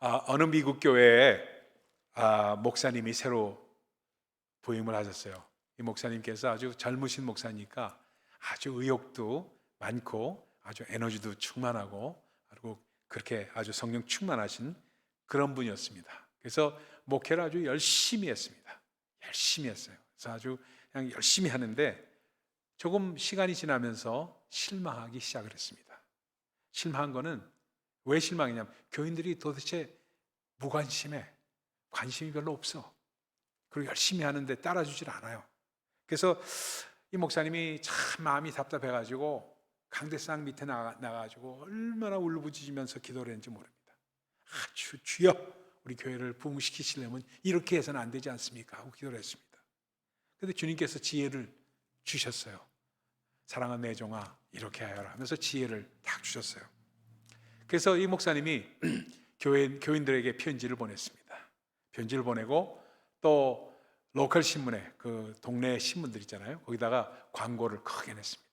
어느 미국 교회에 목사님이 새로 부임을 하셨어요. 이 목사님께서 아주 젊으신 목사니까 아주 의욕도 많고 아주 에너지도 충만하고 그리고 그렇게 아주 성령 충만하신 그런 분이었습니다. 그래서 목회를 아주 열심히 했습니다. 열심히 했어요. 그래서 아주 그냥 열심히 하는데 조금 시간이 지나면서 실망하기 시작을 했습니다. 실망한 거는 왜 실망이냐면 교인들이 도대체 무관심해. 관심이 별로 없어. 그리고 열심히 하는데 따라주질 않아요. 그래서 이 목사님이 참 마음이 답답해가지고 강대상 밑에 나가가지고 얼마나 울부짖으면서 기도를 했는지 모릅니다. 주여 우리 교회를 부흥시키시려면 이렇게 해서는 안 되지 않습니까? 하고 기도를 했습니다. 그런데 주님께서 지혜를 주셨어요. 사랑하는 내 종아 이렇게 하여라 하면서 지혜를 딱 주셨어요. 그래서 이 목사님이 교인들에게 편지를 보냈습니다. 편지를 보내고 또 로컬 신문에 그 동네 신문들 있잖아요. 거기다가 광고를 크게 냈습니다.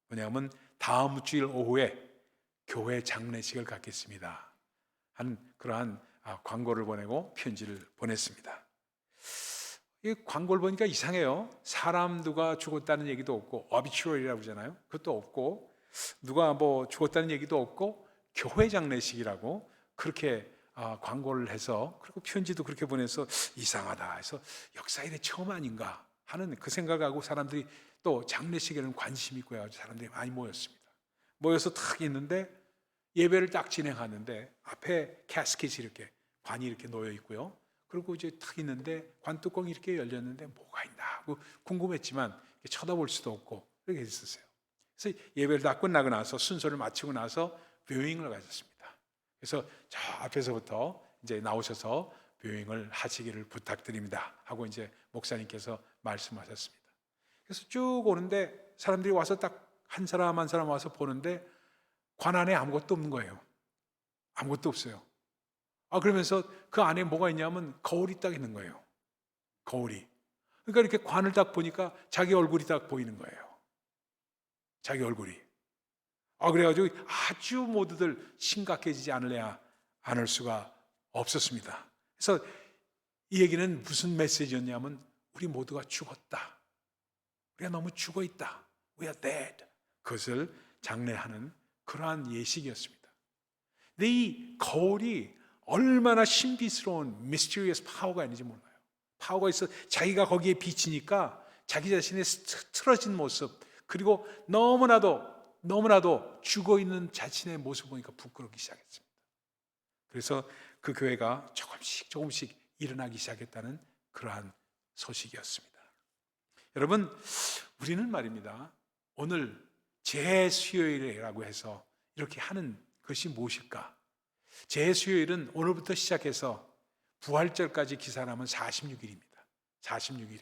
뭐냐면 다음 주일 오후에 교회 장례식을 갖겠습니다. 한 그러한 광고를 보내고 편지를 보냈습니다. 이 광고를 보니까 이상해요. 사람 누가 죽었다는 얘기도 없고 어비추얼이라고 하잖아요. 그것도 없고 누가 뭐 죽었다는 얘기도 없고 교회 장례식이라고 그렇게 광고를 해서 그리고 편지도 그렇게 보내서 이상하다 해서 역사 이래 처음 아닌가 하는 그 생각을 하고 사람들이 또 장례식에는 관심이 있고 해가지고 사람들이 많이 모였습니다. 모여서 탁 있는데 예배를 딱 진행하는데 앞에 캐스킷이 이렇게 관이 이렇게 놓여 있고요. 그리고 이제 탁 있는데 관 뚜껑이 이렇게 열렸는데 뭐가 있나 하고 궁금했지만 쳐다볼 수도 없고 이렇게 있었어요. 그래서 예배를 다 끝나고 나서 순서를 마치고 나서 뷰잉을 가졌습니다. 그래서 저 앞에서부터 이제 나오셔서 뷰잉을 하시기를 부탁드립니다 하고 이제 목사님께서 말씀하셨습니다. 그래서 쭉 오는데 사람들이 와서 딱 한 사람 한 사람 와서 보는데 관 안에 아무것도 없는 거예요. 아무것도 없어요. 그러면서 그 안에 뭐가 있냐면 거울이 딱 있는 거예요. 거울이. 그러니까 이렇게 관을 딱 보니까 자기 얼굴이 딱 보이는 거예요. 자기 얼굴이. 그래가지고 아주 모두들 심각해지지 않을 수가 없었습니다. 그래서 이 얘기는 무슨 메시지였냐면 우리 모두가 죽었다. 우리가 너무 죽어 있다. We are dead. 그것을 장례하는 그러한 예식이었습니다. 근데 이 거울이 얼마나 신비스러운 mysterious 파워가 있는지 몰라요. 파워가 있어 자기가 거기에 비치니까 자기 자신의 틀어진 모습 그리고 너무나도 죽어있는 자신의 모습을 보니까 부끄럽기 시작했습니다. 그래서 그 교회가 조금씩 일어나기 시작했다는 그러한 소식이었습니다. 여러분, 우리는 말입니다. 오늘 재수요일이라고 해서 이렇게 하는 것이 무엇일까? 재수요일은 오늘부터 시작해서 부활절까지 기산하면 46일입니다. 46일이에요.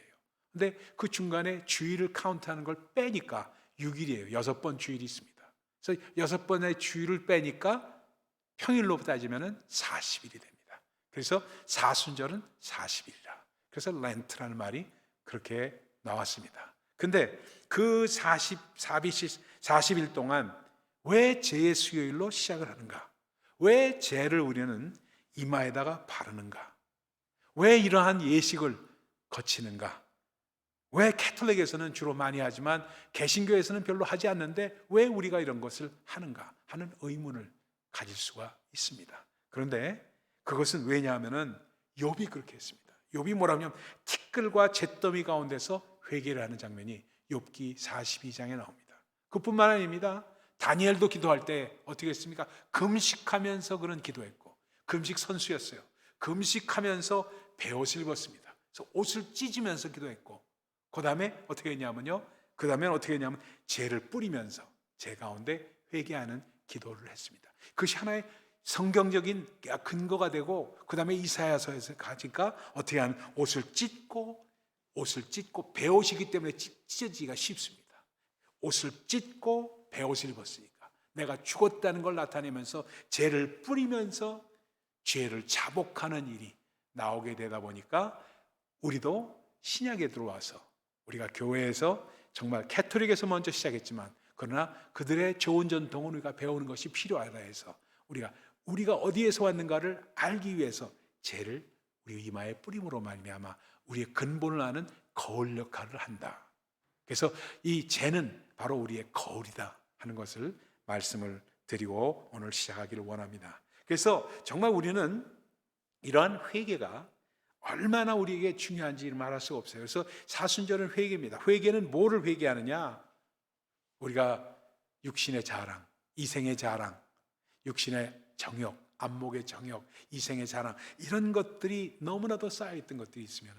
근데 그 중간에 주일을 카운트하는 걸 빼니까 6일이에요. 6번 주일이 있습니다. 그래서 6번의 주일을 빼니까 평일로 따지면 40일이 됩니다. 그래서 사순절은 40일이라. 그래서 렌트라는 말이 그렇게 나왔습니다. 근데 그 40일 동안 왜 재수요일로 시작을 하는가? 왜 재를 우리는 이마에다가 바르는가? 왜 이러한 예식을 거치는가? 왜 캐톨릭에서는 주로 많이 하지만 개신교에서는 별로 하지 않는데 왜 우리가 이런 것을 하는가 하는 의문을 가질 수가 있습니다. 그런데 그것은 왜냐하면은 욥이 그렇게 했습니다. 욥이 뭐라면 티끌과 잿더미 가운데서 회개를 하는 장면이 욥기 42장에 나옵니다. 그뿐만 아닙니다. 다니엘도 기도할 때 어떻게 했습니까? 금식하면서 그런 기도했고 금식 선수였어요. 금식하면서 베옷을 입었습니다. 그래서 옷을 찢으면서 기도했고 그 다음에 어떻게 했냐면요. 죄를 뿌리면서 죄 가운데 회개하는 기도를 했습니다. 그것이 하나의 성경적인 근거가 되고 그 다음에 이사야서에서 가니까 어떻게 하면 옷을 찢고 베옷이기 때문에 찢어지기가 쉽습니다. 옷을 찢고 베옷을 입었으니까 내가 죽었다는 걸 나타내면서 죄를 뿌리면서 죄를 자복하는 일이 나오게 되다 보니까 우리도 신약에 들어와서 우리가 교회에서 정말 캐톨릭에서 먼저 시작했지만 그러나 그들의 좋은 전통은 우리가 배우는 것이 필요하다 해서 우리가 우리가 어디에서 왔는가를 알기 위해서 죄를 우리 이마에 뿌림으로 말미암아 우리의 근본을 아는 거울 역할을 한다. 그래서 이 죄는 바로 우리의 거울이다 하는 것을 말씀을 드리고 오늘 시작하기를 원합니다. 그래서 정말 우리는 이러한 회개가 얼마나 우리에게 중요한지 말할 수가 없어요. 그래서 사순절은 회개입니다. 회개는 뭐를 회개하느냐? 우리가 육신의 자랑, 이생의 자랑, 육신의 정욕, 안목의 정욕, 이생의 자랑, 이런 것들이 너무나도 쌓여있던 것들이 있으면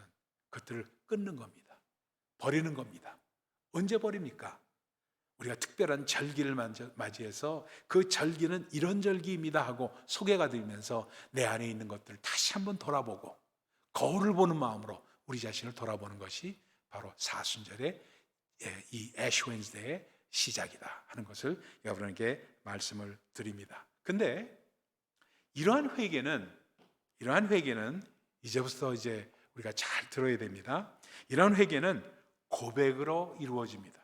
그것들을 끊는 겁니다. 버리는 겁니다. 언제 버립니까? 우리가 특별한 절기를 맞이해서 그 절기는 이런 절기입니다 하고 소개가 되면서 내 안에 있는 것들을 다시 한번 돌아보고 거울을 보는 마음으로 우리 자신을 돌아보는 것이 바로 사순절의 이 애쉬 웬스데이의 시작이다 하는 것을 여러분에게 말씀을 드립니다. 근데 이러한 회개는 이제부터 이제 우리가 잘 들어야 됩니다. 이러한 회개는 고백으로 이루어집니다.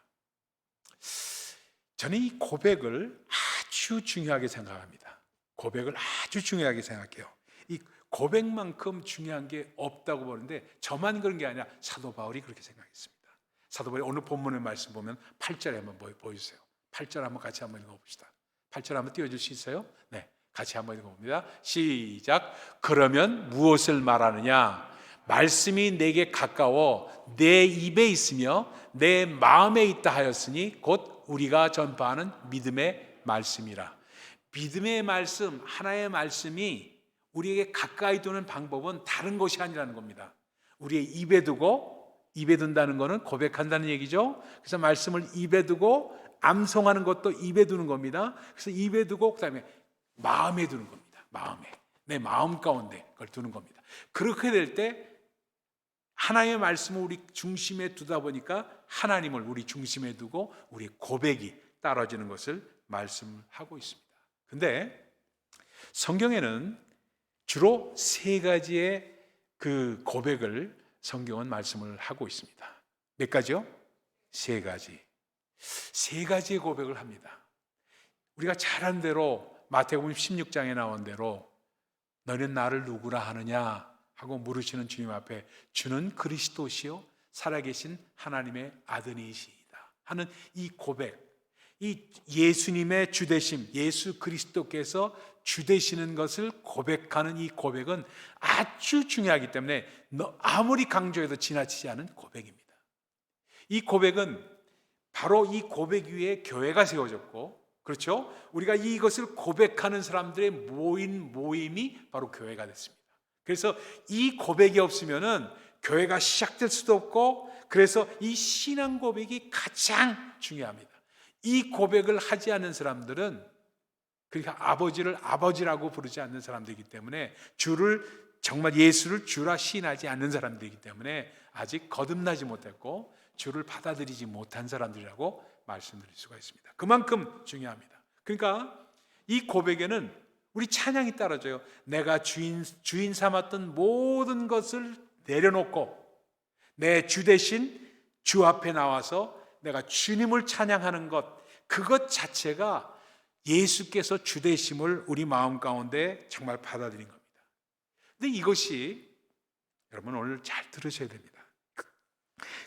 저는 이 고백을 아주 중요하게 생각합니다. 고백을 아주 중요하게 생각해요. 이 고백만큼 중요한 게 없다고 보는데 저만 그런 게 아니라 사도 바울이 그렇게 생각했습니다. 사도 바울이 오늘 본문의 말씀 보면 8절에 한번 보여주세요. 8절 한번 같이 한번 읽어봅시다. 8절 한번 띄워줄 수 있어요? 네, 같이 한번 읽어봅니다. 시작. 그러면 무엇을 말하느냐? 말씀이 내게 가까워 내 입에 있으며 내 마음에 있다 하였으니 곧 우리가 전파하는 믿음의 말씀이라. 믿음의 말씀, 하나의 말씀이 우리에게 가까이 두는 방법은 다른 것이 아니라는 겁니다. 우리의 입에 둔다는 것은 고백한다는 얘기죠. 그래서 말씀을 입에 두고 암송하는 것도 입에 두는 겁니다. 그래서 입에 두고 그다음에 마음에 두는 겁니다. 내 마음 가운데 그걸 두는 겁니다. 그렇게 될 때 하나의 말씀을 우리 중심에 두다 보니까 하나님을 우리 중심에 두고 우리 고백이 따라지는 것을 말씀하고 있습니다. 근데 성경에는 주로 세 가지의 그 고백을 성경은 말씀을 하고 있습니다. 몇 가지요? 세 가지. 세 가지의 고백을 합니다. 우리가 잘 아는 대로 마태복음 16장에 나온 대로 너는 나를 누구라 하느냐 하고 물으시는 주님 앞에 주는 그리스도시요 살아계신 하나님의 아들이시이다 하는 이 고백, 이 예수님의 주되심, 예수 그리스도께서 주되시는 것을 고백하는 이 고백은 아주 중요하기 때문에 아무리 강조해도 지나치지 않은 고백입니다. 이 고백은 바로 이 고백 위에 교회가 세워졌고, 그렇죠? 우리가 이것을 고백하는 사람들의 모임이 바로 교회가 됐습니다. 그래서 이 고백이 없으면은 교회가 시작될 수도 없고, 그래서 이 신앙 고백이 가장 중요합니다. 이 고백을 하지 않는 사람들은, 그러니까 아버지를 아버지라고 부르지 않는 사람들이기 때문에, 정말 예수를 주라 시인하지 않는 사람들이기 때문에 아직 거듭나지 못했고 주를 받아들이지 못한 사람들이라고 말씀드릴 수가 있습니다. 그만큼 중요합니다. 그러니까 이 고백에는 우리 찬양이 따라져요. 내가 주인 삼았던 모든 것을 내려놓고 내 주 대신 주 앞에 나와서 내가 주님을 찬양하는 것, 그것 자체가 예수께서 주 되심을 우리 마음 가운데 정말 받아들인 겁니다. 근데 이것이 여러분 오늘 잘 들으셔야 됩니다.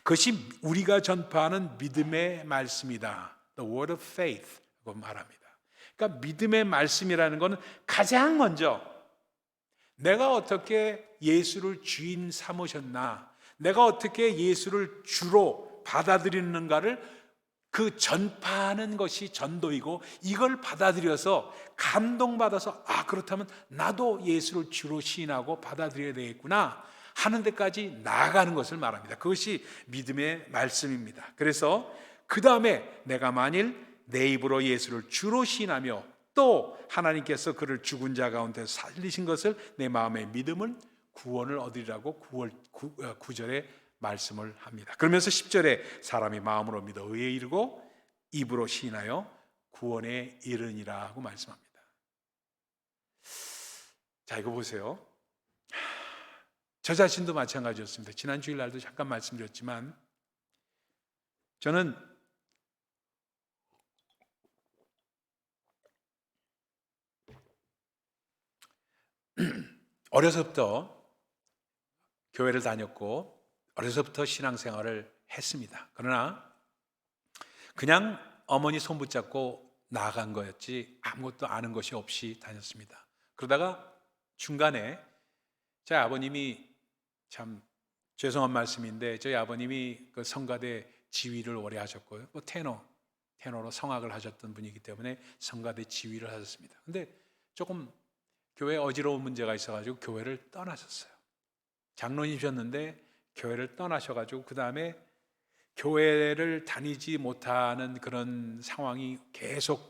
그것이 우리가 전파하는 믿음의 말씀이다. The word of faith라고 말합니다. 그러니까 믿음의 말씀이라는 것은 가장 먼저 내가 어떻게 예수를 주인 삼으셨나, 내가 어떻게 예수를 주로 받아들이는가를 그 전파하는 것이 전도이고, 이걸 받아들여서 감동받아서 그렇다면 나도 예수를 주로 시인하고 받아들여야 되겠구나 하는 데까지 나아가는 것을 말합니다. 그것이 믿음의 말씀입니다. 그래서 그 다음에 내가 만일 내 입으로 예수를 주로 시인하며 또 하나님께서 그를 죽은 자 가운데 살리신 것을 내 마음에 믿음은 구원을 얻으리라고 9절에 말씀을 합니다. 그러면서 10절에 사람이 마음으로 믿어 의에 이르고 입으로 시인하여 구원에 이르니라고 말씀합니다. 자, 이거 보세요. 저 자신도 마찬가지였습니다. 지난 주일날도 잠깐 말씀드렸지만 저는 어려서부터 교회를 다녔고 어려서부터 신앙생활을 했습니다. 그러나 그냥 어머니 손 붙잡고 나아간 거였지 아무것도 아는 것이 없이 다녔습니다. 그러다가 중간에 저희 아버님이, 참 죄송한 말씀인데, 저희 아버님이 그 성가대 지휘를 오래 하셨고요, 뭐 테너로 성악을 하셨던 분이기 때문에 성가대 지휘를 하셨습니다. 근데 조금 교회에 어지러운 문제가 있어가지고 교회를 떠나셨어요. 장로님이셨는데 교회를 떠나셔가지고 그 다음에 교회를 다니지 못하는 그런 상황이 계속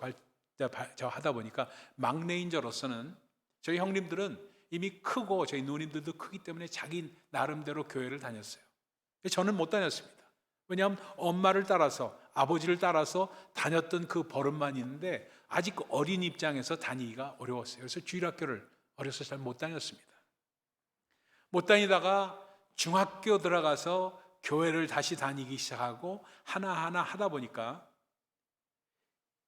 하다 보니까 막내인 저로서는, 저희 형님들은 이미 크고 저희 누님들도 크기 때문에 자기 나름대로 교회를 다녔어요. 저는 못 다녔습니다. 왜냐하면 엄마를 따라서, 아버지를 따라서 다녔던 그 버릇만 있는데 아직 어린 입장에서 다니기가 어려웠어요. 그래서 주일학교를 어려서 잘 못 다녔습니다. 못 다니다가 중학교 들어가서 교회를 다시 다니기 시작하고 하나하나 하다 보니까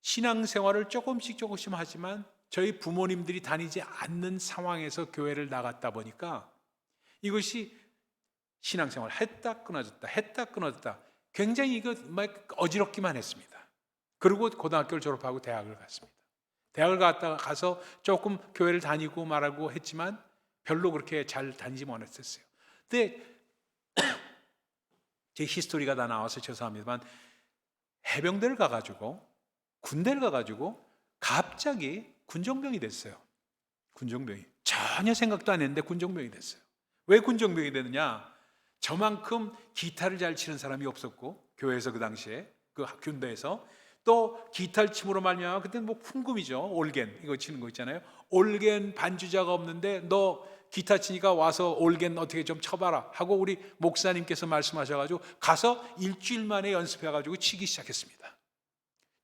신앙생활을 조금씩 하지만 저희 부모님들이 다니지 않는 상황에서 교회를 나갔다 보니까 이것이 신앙생활 했다 끊어졌다 굉장히 이거 막 어지럽기만 했습니다. 그리고 고등학교를 졸업하고 대학을 갔습니다. 대학을 가서 조금 교회를 다니고 말하고 했지만 별로 그렇게 잘 다니지 못했어요. 근데 제 히스토리가 다 나와서 죄송합니다만, 해병대를 가가지고 군대를 가가지고 갑자기 군종병이 됐어요. 군종병이 전혀 생각도 안 했는데 군종병이 됐어요. 왜 군종병이 되느냐? 저만큼 기타를 잘 치는 사람이 없었고, 교회에서 그 당시에 그 군대에서 또 기타를 침으로 말미암아, 그때는 뭐 풍금이죠. 올겐 이거 치는 거 있잖아요. 올겐 반주자가 없는데 너 기타 치니까 와서 올겐 어떻게 좀 쳐봐라 하고 우리 목사님께서 말씀하셔가지고 가서 일주일 만에 연습해가지고 치기 시작했습니다.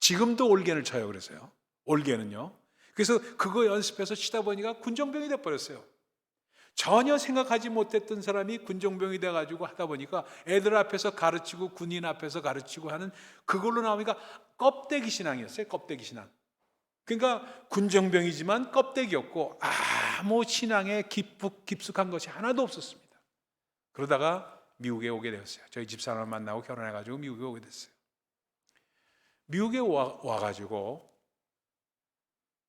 지금도 올겐을 쳐요. 그래서요, 올겐은요. 그래서 그거 연습해서 치다 보니까 군종병이 돼버렸어요. 전혀 생각하지 못했던 사람이 군종병이 돼가지고 하다 보니까 애들 앞에서 가르치고 군인 앞에서 가르치고 하는, 그걸로 나오니까 껍데기 신앙이었어요. 껍데기 신앙. 그러니까 군종병이지만 껍데기였고 아무 신앙에 깊숙한 것이 하나도 없었습니다. 그러다가 미국에 오게 되었어요. 저희 집사람을 만나고 결혼해가지고 미국에 오게 됐어요. 미국에 와가지고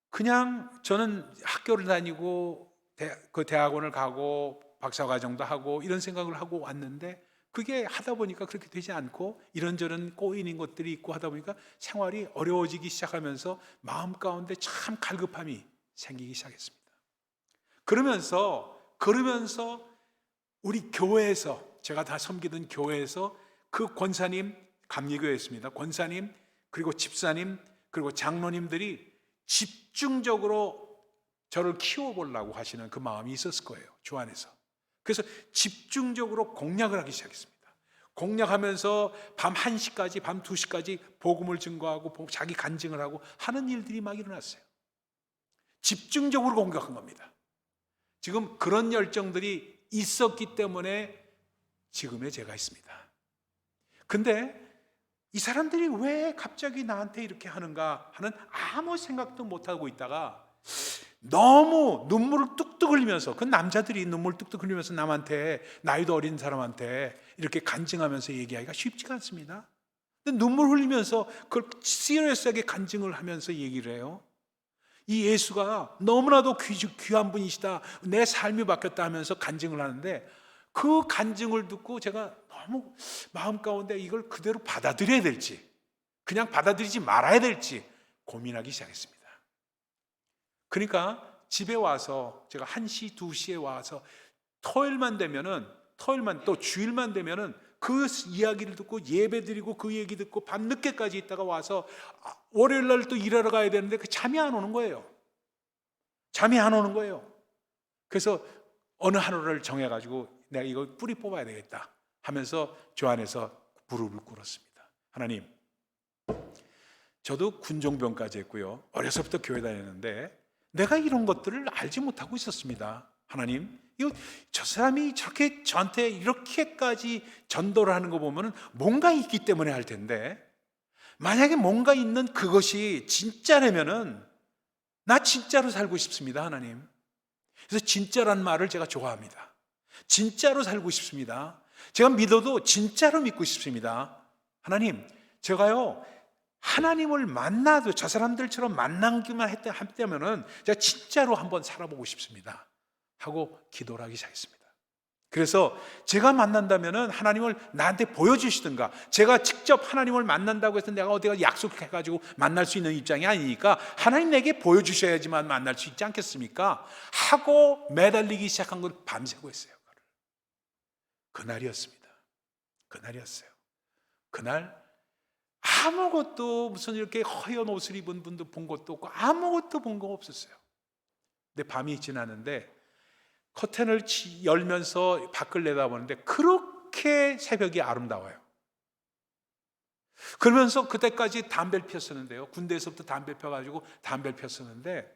그냥 저는 학교를 다니고 그 대학원을 가고 박사과정도 하고 이런 생각을 하고 왔는데, 그게 하다 보니까 그렇게 되지 않고 이런저런 꼬이는 것들이 있고 하다 보니까 생활이 어려워지기 시작하면서 마음 가운데 참 갈급함이 생기기 시작했습니다. 그러면서 우리 교회에서, 제가 다 섬기던 교회에서 그 권사님, 감리교회였습니다. 권사님 그리고 집사님 그리고 장로님들이 집중적으로 저를 키워보려고 하시는 그 마음이 있었을 거예요, 주 안에서. 그래서 집중적으로 공략을 하기 시작했습니다. 공략하면서 밤 1시까지, 밤 2시까지 복음을 증거하고 자기 간증을 하고 하는 일들이 막 일어났어요. 집중적으로 공격한 겁니다. 지금 그런 열정들이 있었기 때문에 지금의 제가 있습니다. 근데 이 사람들이 왜 갑자기 나한테 이렇게 하는가 하는 아무 생각도 못하고 있다가 너무 눈물을 뚝뚝 흘리면서, 그 남자들이 눈물 뚝뚝 흘리면서 남한테, 나이도 어린 사람한테 이렇게 간증하면서 얘기하기가 쉽지가 않습니다. 근데 눈물 흘리면서 그걸 시리어스하게 간증을 하면서 얘기를 해요. 이 예수가 너무나도 귀한 분이시다, 내 삶이 바뀌었다 하면서 간증을 하는데, 그 간증을 듣고 제가 너무 마음 가운데 이걸 그대로 받아들여야 될지 그냥 받아들이지 말아야 될지 고민하기 시작했습니다. 그러니까 집에 와서 제가 1시, 2시에 와서 토요일만 또 주일만 되면은 그 이야기를 듣고 예배 드리고 그 얘기 듣고 밤늦게까지 있다가 와서 월요일 날 또 일하러 가야 되는데 그 잠이 안 오는 거예요. 그래서 어느 하루를 정해가지고 내가 이거 뿌리 뽑아야 되겠다 하면서 주 안에서 무릎을 꿇었습니다. 하나님, 저도 군종병까지 했고요, 어려서부터 교회 다녔는데 내가 이런 것들을 알지 못하고 있었습니다. 하나님, 저 사람이 저렇게 저한테 이렇게까지 전도를 하는 거 보면 뭔가 있기 때문에 할 텐데, 만약에 뭔가 있는 그것이 진짜라면은 나 진짜로 살고 싶습니다. 하나님, 그래서 진짜란 말을 제가 좋아합니다. 진짜로 살고 싶습니다. 제가 믿어도 진짜로 믿고 싶습니다. 하나님, 제가요 하나님을 만나도 저 사람들처럼 만나기만 했다면은 제가 진짜로 한번 살아보고 싶습니다 하고 기도를 하기 시작했습니다. 그래서 제가 만난다면은 하나님을 나한테 보여주시든가, 제가 직접 하나님을 만난다고 해서 내가 어디가 약속해가지고 만날 수 있는 입장이 아니니까 하나님 내게 보여주셔야지만 만날 수 있지 않겠습니까? 하고 매달리기 시작한 걸 밤새고 했어요. 그날이었습니다. 그날이었어요. 그날 아무것도, 무슨 이렇게 허연 옷을 입은 분도 본 것도 없고 아무것도 본 거 없었어요. 근데 밤이 지나는데 커튼을 열면서 밖을 내다보는데 그렇게 새벽이 아름다워요. 그러면서 그때까지 담배를 피웠었는데요, 군대에서부터 담배 펴가지고 담배를 피웠었는데,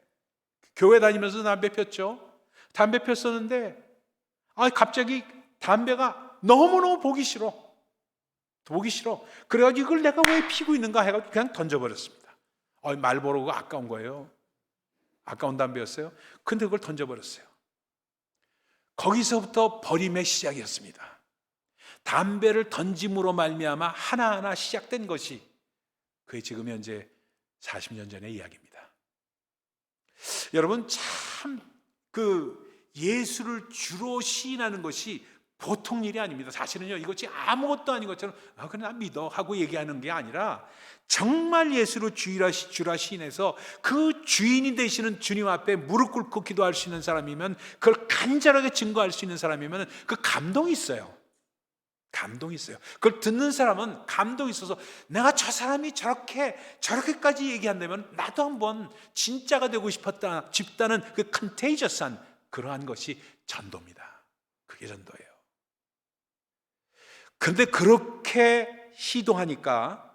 교회 다니면서 담배 폈죠. 담배 폈었는데 갑자기 담배가 너무너무 보기 싫어. 그래가지고 이걸 내가 왜 피고 있는가 해가지고 그냥 던져버렸습니다. 말보로가 아까운 거예요. 아까운 담배였어요. 근데 그걸 던져버렸어요. 거기서부터 버림의 시작이었습니다. 담배를 던짐으로 말미암아 하나하나 시작된 것이 그게 지금 현재 40년 전의 이야기입니다. 여러분, 참 예수를 주로 시인하는 것이 보통 일이 아닙니다. 사실은요, 이것이 아무것도 아닌 것처럼 그래 나 믿어 하고 얘기하는 게 아니라, 정말 예수를 주라 시인해서 그 주인이 되시는 주님 앞에 무릎 꿇고 기도할 수 있는 사람이면, 그걸 간절하게 증거할 수 있는 사람이면 그 감동이 있어요. 감동이 있어요. 그걸 듣는 사람은 감동이 있어서 내가 저 사람이 저렇게까지 얘기한다면 나도 한번 진짜가 되고 싶다는 그 컨테이저스한 그러한 것이 전도입니다. 그게 전도예요. 그런데 그렇게 시도하니까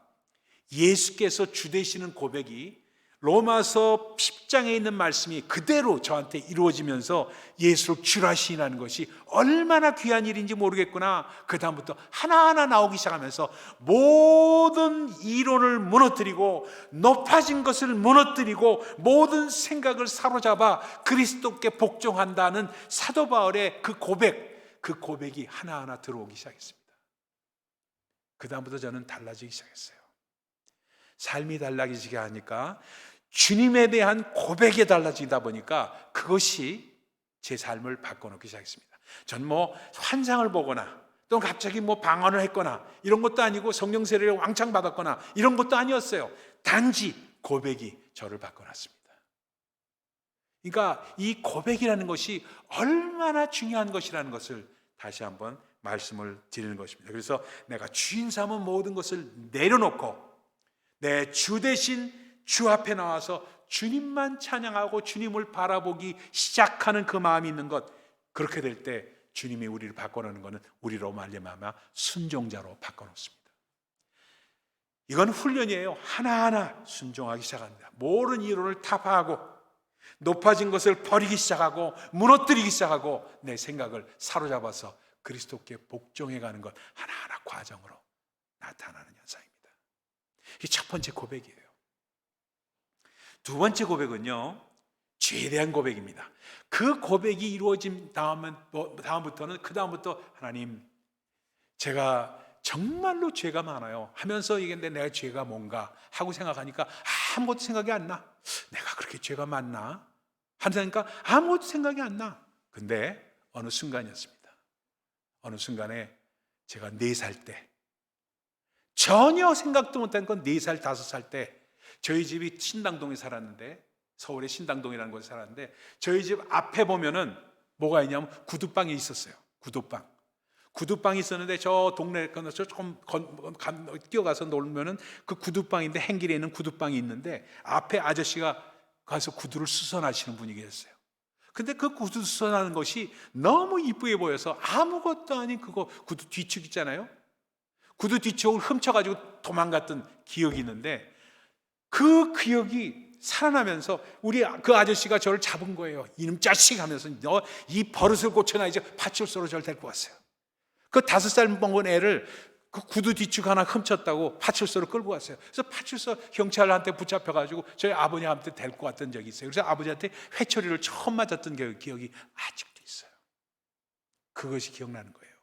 예수께서 주 되시는 고백이 로마서 10장에 있는 말씀이 그대로 저한테 이루어지면서 예수를 주라 시인하는 것이 얼마나 귀한 일인지 모르겠구나. 그 다음부터 하나하나 나오기 시작하면서 모든 이론을 무너뜨리고 높아진 것을 무너뜨리고 모든 생각을 사로잡아 그리스도께 복종한다는 사도 바울의 그 고백이 하나하나 들어오기 시작했습니다. 그 다음부터 저는 달라지기 시작했어요. 삶이 달라지게 하니까 주님에 대한 고백에 달라지다 보니까 그것이 제 삶을 바꿔놓기 시작했습니다. 전 환상을 보거나 또 갑자기 방언을 했거나 이런 것도 아니고 성령 세례를 왕창 받았거나 이런 것도 아니었어요. 단지 고백이 저를 바꿔놨습니다. 그러니까 이 고백이라는 것이 얼마나 중요한 것이라는 것을 다시 한번 말씀을 드리는 것입니다. 그래서 내가 주인 삼은 모든 것을 내려놓고 내 주 대신 주 앞에 나와서 주님만 찬양하고 주님을 바라보기 시작하는 그 마음이 있는 것, 그렇게 될 때 주님이 우리를 바꿔놓는 것은 우리로 말미암아 순종자로 바꿔놓습니다. 이건 훈련이에요. 하나하나 순종하기 시작합니다. 모든 이론을 타파하고 높아진 것을 버리기 시작하고 무너뜨리기 시작하고 내 생각을 사로잡아서 그리스도께 복종해가는 것, 하나하나 과정으로 나타나는 현상입니다. 이 첫 번째 고백이에요. 두 번째 고백은요, 죄에 대한 고백입니다. 그 고백이 이루어진 다음부터 하나님, 제가 정말로 죄가 많아요 하면서 얘기했는데 내가 죄가 뭔가 하고 생각하니까 아무것도 생각이 안 나. 내가 그렇게 죄가 많나? 하니까 아무것도 생각이 안 나. 근데 어느 순간이었습니다. 어느 순간에 제가 4살 때, 전혀 생각도 못한 건 4살, 5살 때, 저희 집이 신당동에 살았는데, 서울의 신당동이라는 곳에 살았는데, 저희 집 앞에 보면은 뭐가 있냐면 구두방이 있었어요. 구두방이 있었는데 저 동네 건너서 조금 뛰어가서 놀면은 그 구두방인데, 행길에 있는 구두방이 있는데 앞에 아저씨가 가서 구두를 수선하시는 분이 계셨어요. 근데 그 구두 수선하는 것이 너무 이쁘게 보여서 아무것도 아닌 그거 구두 뒤축 있잖아요. 구두 뒤축을 훔쳐가지고 도망갔던 기억이 있는데, 그 기억이 살아나면서 그 아저씨가 저를 잡은 거예요. 이놈 자식 하면서, 너 이 버릇을 고쳐놔야지. 파출소로 저를 데리고 왔어요. 그 5살 먹은 애를 그 구두 뒤축 하나 훔쳤다고 파출소로 끌고 갔어요. 그래서 파출소 경찰한테 붙잡혀가지고 저희 아버님한테 데리고 왔던 적이 있어요. 그래서 아버지한테 회초리를 처음 맞았던 기억이 아직도 있어요. 그것이 기억나는 거예요.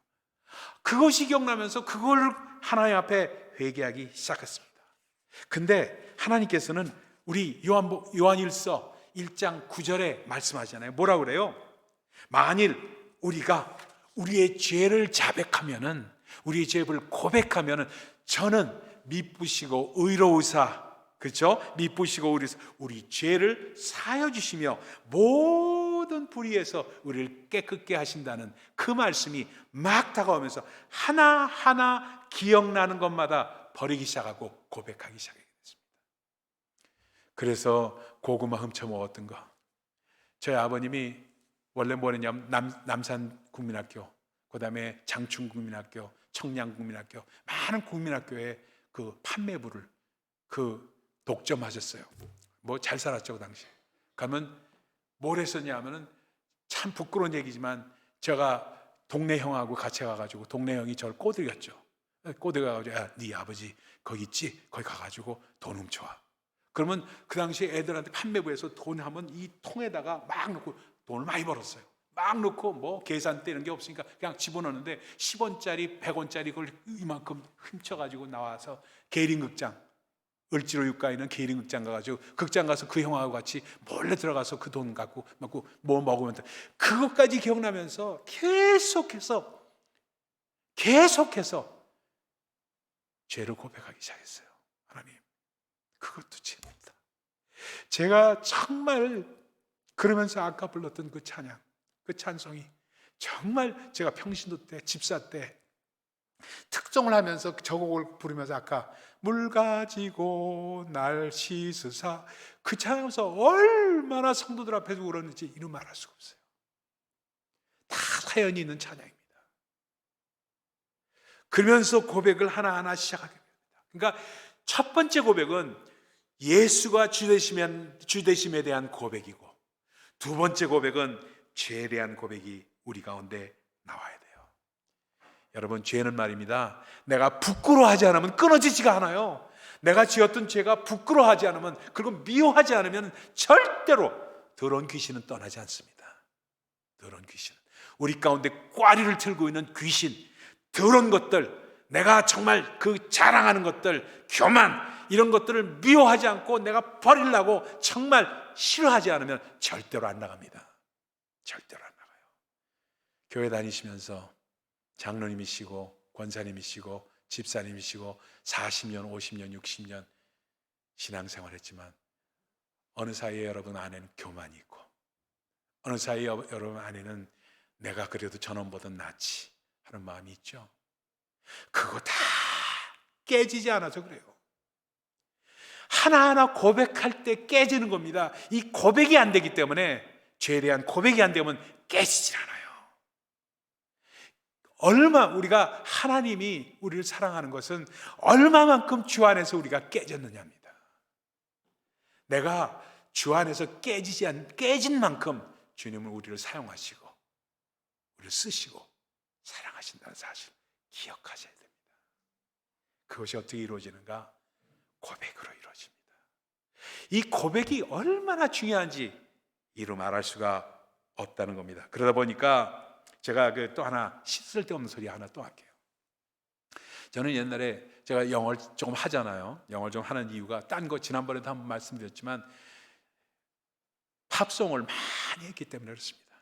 그것이 기억나면서 그걸 하나님 앞에 회개하기 시작했습니다. 근데 하나님께서는 우리 요한일서 1장 9절에 말씀하잖아요. 뭐라 그래요? 만일 우리가 우리의 죄를 자백하면은, 우리의 죄를 고백하면은 저는 미쁘시고 의로우사, 그렇죠? 미쁘시고 의로우사 우리 죄를 사하여 주시며 모든 불의에서 우리를 깨끗게 하신다는 그 말씀이 막 다가오면서 하나하나 기억나는 것마다 버리기 시작하고 고백하기 시작했습니다. 그래서 고구마 훔쳐 먹었던 거, 저희 아버님이 원래 뭐냐면 남산 국민학교, 그 다음에 장충 국민학교, 청량 국민학교, 많은 국민학교에 그 판매부를 독점하셨어요. 뭐 잘 살았죠 그 당시에. 가면 뭘 했었냐 하면은 참 부끄러운 얘기지만 제가 동네 형하고 같이 가가지고 동네 형이 저를 꼬드겼죠. 꼬드겨가지고 야, 네 아버지 거기 있지? 거기 가가지고 돈 훔쳐와. 그러면 그 당시에 애들한테 판매부에서 돈 하면 이 통에다가 막 넣고 돈을 많이 벌었어요. 막 넣고 뭐 계산대 이런 게 없으니까 그냥 집어넣는데 10원짜리 100원짜리 그걸 이만큼 훔쳐가지고 나와서 계림극장, 을지로 육가에 있는 계림극장 가가지고 극장 가서 그 형하고 같이 몰래 들어가서 그 돈 갖고 뭐 먹으면 돼. 그것까지 기억나면서 계속해서 죄를 고백하기 시작했어요. 하나님, 그것도 죄입니다. 제가 정말 그러면서 아까 불렀던 그 찬양, 그 찬송이 정말 제가 평신도 때, 집사 때 특종을 하면서 저 곡을 부르면서 아까 물 가지고 날 씻으사, 그 찬양에서 얼마나 성도들 앞에서 울었는지 이루 말할 수가 없어요. 다 사연이 있는 찬양입니다. 그러면서 고백을 하나하나 시작하게 됩니다. 그러니까 첫 번째 고백은 예수가 주되심에 대한 고백이고, 두 번째 고백은 죄에 대한 고백이 우리 가운데 나와야 돼요. 여러분, 죄는 말입니다, 내가 부끄러워하지 않으면 끊어지지가 않아요. 내가 지었던 죄가 부끄러워하지 않으면, 그리고 미워하지 않으면 절대로 더러운 귀신은 떠나지 않습니다. 더러운 귀신은, 우리 가운데 꽈리를 틀고 있는 귀신, 더러운 것들, 내가 정말 그 자랑하는 것들, 교만, 이런 것들을 미워하지 않고 내가 버리려고 정말 싫어하지 않으면 절대로 안 나갑니다. 절대로 안 나가요. 교회 다니시면서 장로님이시고 권사님이시고 집사님이시고 40년, 50년, 60년 신앙생활 했지만 어느 사이에 여러분 안에는 교만이 있고, 어느 사이에 여러분 안에는 내가 그래도 저놈보다 낫지 하는 마음이 있죠. 그거 다 깨지지 않아서 그래요. 하나하나 고백할 때 깨지는 겁니다. 이 고백이 안 되기 때문에, 죄에 대한 고백이 안 되면 깨지질 않아요. 우리가 하나님이 우리를 사랑하는 것은 얼마만큼 주 안에서 우리가 깨졌느냐입니다. 내가 주 안에서 깨진 만큼 주님은 우리를 사용하시고 우리를 쓰시고 사랑하신다는 사실 기억하셔야 됩니다. 그것이 어떻게 이루어지는가? 고백으로 이루어집니다. 이 고백이 얼마나 중요한지 이루 말할 수가 없다는 겁니다. 그러다 보니까 제가 또 하나, 쓸데없는 소리 하나 또 할게요. 저는 옛날에 제가 영어를 조금 하잖아요. 영어를 좀 하는 이유가, 딴 거 지난번에도 한번 말씀드렸지만 팝송을 많이 했기 때문에 그렇습니다.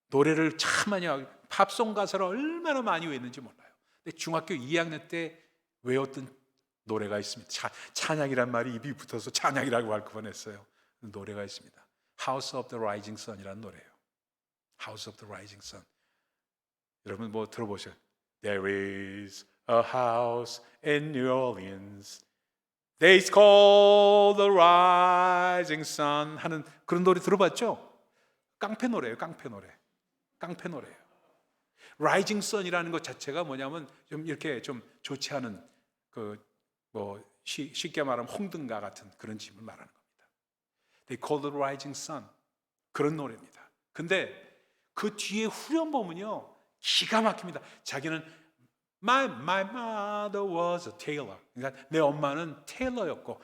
노래를 참 많이 하고 팝송 가사를 얼마나 많이 외웠는지 몰라요. 근데 중학교 2학년 때 외웠던 노래가 있습니다. 찬양이란 말이 입이 붙어서 찬양이라고 할 뻔했어요. 노래가 있습니다. House of the Rising Sun이라는 노래예요. House of the Rising Sun. 여러분 뭐 들어보셔요. There is a house in New Orleans. They call the Rising Sun 하는 그런 노래 들어봤죠? 깡패 노래예요. 깡패 노래예요. Rising Sun이라는 것 자체가 뭐냐면 좀 이렇게 좀 좋지 않은 쉽게 말하면 홍등가 같은 그런 집을 말하는 겁니다. They call the Rising Sun, 그런 노래입니다. 근데 그 뒤에 후렴 보면요 기가 막힙니다. 자기는 My mother was a tailor. 그러니까 내 엄마는 테일러였고,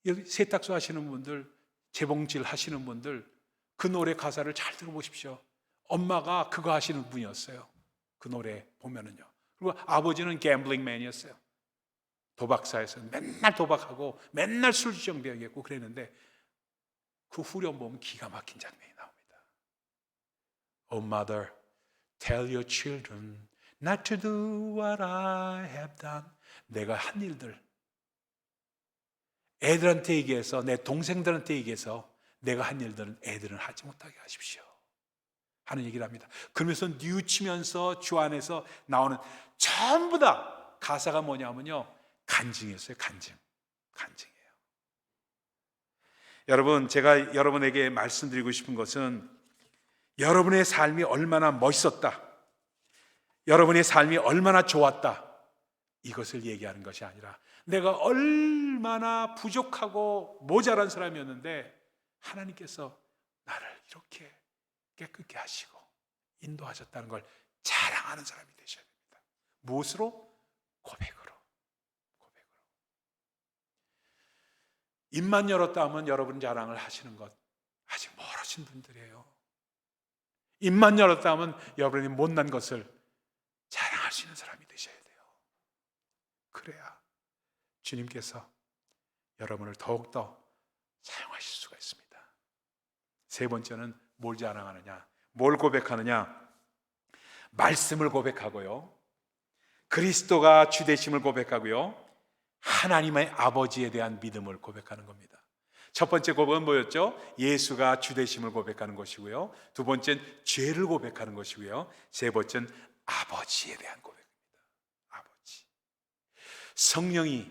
여기 세탁소 하시는 분들, 재봉질 하시는 분들, 그 노래 가사를 잘 들어보십시오. 엄마가 그거 하시는 분이었어요. 그 노래 보면은요. 그리고 아버지는 갬블링맨이었어요. 도박사에서 맨날 도박하고 맨날 술주정뱅이했고 그랬는데, 그 후렴 보면 기가 막힌 장면이 나옵니다. Oh mother, tell your children not to do what I have done. 내가 한 일들, 애들한테 얘기해서, 내 동생들한테 얘기해서 내가 한 일들은 애들은 하지 못하게 하십시오 하는 얘기를 합니다. 그러면서 뉘우치면서 주 안에서 나오는 전부 다 가사가 뭐냐면요, 간증이었어요. 간증이에요. 여러분, 제가 여러분에게 말씀드리고 싶은 것은 여러분의 삶이 얼마나 멋있었다, 여러분의 삶이 얼마나 좋았다, 이것을 얘기하는 것이 아니라 내가 얼마나 부족하고 모자란 사람이었는데 하나님께서 나를 이렇게 깨끗게 하시고 인도하셨다는 걸 자랑하는 사람이 되셔야 됩니다. 무엇으로? 고백으로. 입만 열었다 하면 여러분 자랑을 하시는 것 아직 멀으신 분들이에요. 입만 열었다 하면 여러분이 못난 것을 자랑할 수 있는 사람이 되셔야 돼요. 그래야 주님께서 여러분을 더욱더 사용하실 수가 있습니다. 세 번째는 뭘 자랑하느냐, 뭘 고백하느냐? 말씀을 고백하고요, 그리스도가 주되심을 고백하고요, 하나님의 아버지에 대한 믿음을 고백하는 겁니다. 첫 번째 고백은 뭐였죠? 예수가 주되심을 고백하는 것이고요, 두 번째는 죄를 고백하는 것이고요, 세 번째는 아버지에 대한 고백입니다. 아버지. 성령이,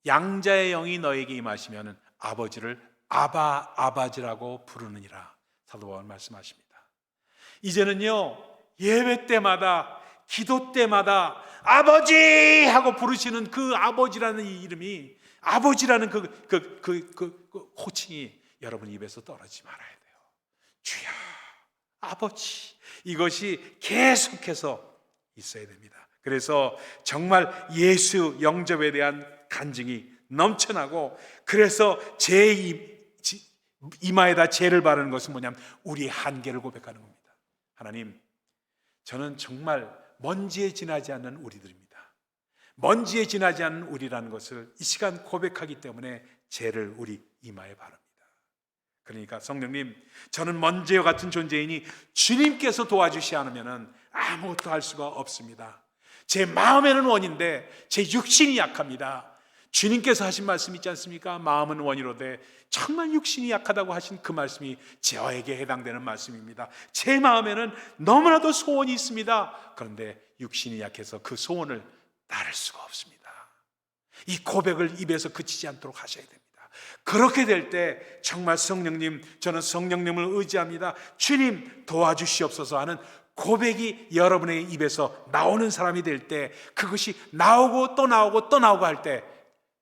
양자의 영이 너에게 임하시면 아버지를 아바지라고 부르느니라, 사도 바울 말씀하십니다. 이제는요, 예배 때마다, 기도 때마다 아버지 하고 부르시는 그 아버지라는 이 이름이, 아버지라는 그 호칭이 여러분 입에서 떨어지지 말아야 돼요. 주여, 아버지, 이것이 계속해서 있어야 됩니다. 그래서 정말 예수 영접에 대한 간증이 넘쳐나고, 그래서 제 이마에다 죄를 바르는 것은 뭐냐면 우리의 한계를 고백하는 겁니다. 하나님, 저는 정말 먼지에 지나지 않는 우리들입니다. 먼지에 지나지 않는 우리라는 것을 이 시간 고백하기 때문에 죄를 우리 이마에 바릅니다. 그러니까 성령님, 저는 먼지와 같은 존재이니 주님께서 도와주시 않으면 아무것도 할 수가 없습니다. 제 마음에는 원인데 제 육신이 약합니다. 주님께서 하신 말씀 있지 않습니까? 마음은 원이로되 정말 육신이 약하다고 하신 그 말씀이 저에게 해당되는 말씀입니다. 제 마음에는 너무나도 소원이 있습니다. 그런데 육신이 약해서 그 소원을 따를 수가 없습니다. 이 고백을 입에서 그치지 않도록 하셔야 됩니다. 그렇게 될 때 정말 성령님, 저는 성령님을 의지합니다, 주님 도와주시옵소서 하는 고백이 여러분의 입에서 나오는 사람이 될 때, 그것이 나오고 또 나오고 또 나오고 할 때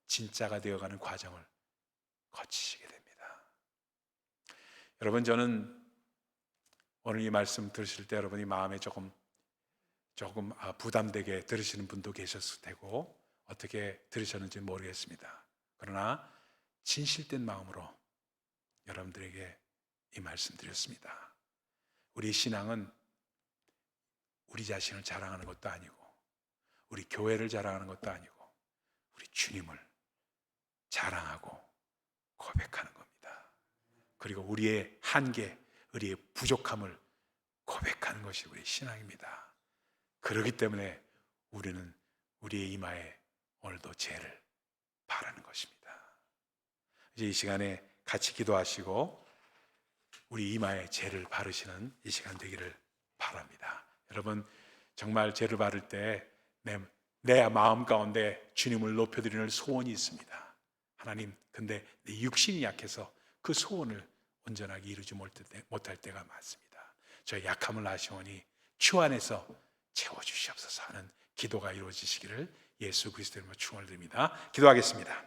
진짜가 되어가는 과정을 거치시게 됩니다. 여러분, 저는 오늘 이 말씀 들으실 때 여러분이 마음에 조금 부담되게 들으시는 분도 계셨을 테고 어떻게 들으셨는지 모르겠습니다. 그러나 진실된 마음으로 여러분들에게 이 말씀 드렸습니다. 우리 신앙은 우리 자신을 자랑하는 것도 아니고, 우리 교회를 자랑하는 것도 아니고, 우리 주님을 자랑하고 고백하는 겁니다. 그리고 우리의 한계, 우리의 부족함을 고백하는 것이 우리의 신앙입니다. 그렇기 때문에 우리는 우리의 이마에 오늘도 죄를 바라는 것입니다. 이제 이 시간에 같이 기도하시고 우리 이마에 죄를 바르시는 이 시간 되기를 바랍니다. 여러분, 정말 죄를 바를 때 내 마음 가운데 주님을 높여드리는 소원이 있습니다. 하나님, 근데 내 육신이 약해서 그 소원을 온전하게 이루지 못할 때가 많습니다. 저의 약함을 아시오니 주 안에서 채워주시옵소서 하는 기도가 이루어지시기를 예수 그리스도의 이름으로 축원을 드립니다. 기도하겠습니다.